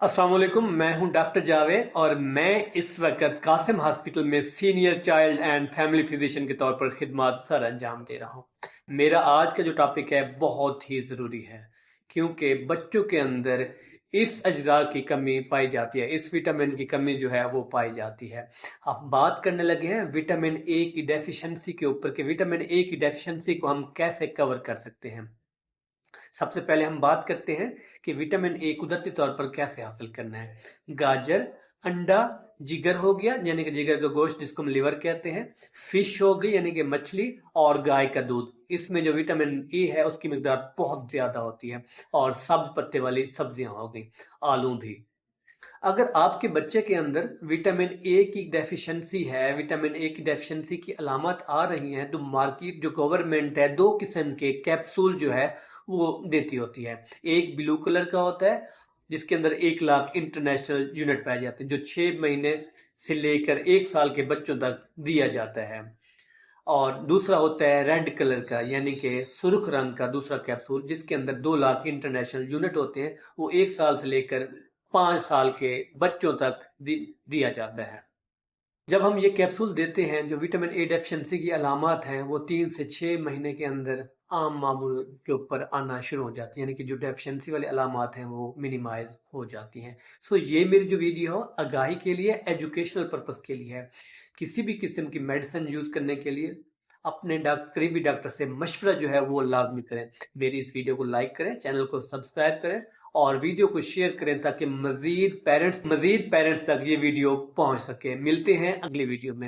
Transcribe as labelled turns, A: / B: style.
A: अस्सलाम वालेकुम, मैं हूं डॉक्टर जावेद और मैं इस वक्त कासिम हॉस्पिटल में senior child and family physician के तौर पर खिदमत सर अंजाम दे रहा हूं। मेरा आज का जो टॉपिक है बहुत ही ज़रूरी है, क्योंकि बच्चों के अंदर इस अज्जा की कमी पाई जाती है, इस विटामिन की कमी जो है वो पाई जाती है। अब बात करने लगे हैं विटामिन ए की डेफिशिएंसी के ऊपर कि विटामिन ए की डेफिशिएंसी को हम कैसे कवर कर सकते हैं। सबसे पहले हम बात करते हैं कि विटामिन ए कुदरती तौर पर कैसे हासिल करना है। गाजर, अंडा, जिगर हो गया यानी कि जिगर का गोश्त जिसको हम लिवर कहते हैं, फिश हो गई यानी कि मछली, और गाय का दूध। इसमें जो विटामिन ए है उसकी मिकदार बहुत ज़्यादा होती है। और सब्ज पत्ते वाली सब्जियां हो गई, आलू भी। अगर आपके बच्चे के अंदर विटामिन ए की डेफिशिएंसी है, विटामिन ए की डेफिशिएंसी की अलामत आ रही हैं, तो मार्केट जो गवर्नमेंट है दो किस्म के कैप्सूल जो है वो देती होती है। एक ब्लू कलर का होता है जिसके अंदर 1 लाख इंटरनेशनल यूनिट पाए जाते हैं, जो 6 महीने से लेकर 1 साल के बच्चों तक दिया जाता है। और दूसरा होता है रेड कलर का यानी कि सुर्ख रंग का दूसरा कैप्सूल, जिसके अंदर 2 लाख इंटरनेशनल यूनिट होते हैं। वो 1 साल से लेकर 5 साल के बच्चों तक दिया जाता है। जब हम ये कैप्सूल देते हैं, जो विटामिन ए डेफिशिएंसी की अलामत हैं वो 3 से 6 महीने के अंदर आम मामूल के ऊपर आना शुरू हो जाती है, यानी कि जो डेफिशिएंसी वाली अलामत हैं वो मिनिमाइज हो जाती हैं। सो ये मेरी जो वीडियो हो आगाही के लिए, एजुकेशनल पर्पस के लिए है। किसी भी किस्म की मेडिसिन यूज़ करने के लिए अपने करीबी डॉक्टर से मशवरा जो है वो लाजमी करें। मेरी इस वीडियो को लाइक करें, चैनल को सब्सक्राइब करें और वीडियो को शेयर करें ताकि मजीद पेरेंट्स तक ये वीडियो पहुंच सके। मिलते हैं अगली वीडियो में।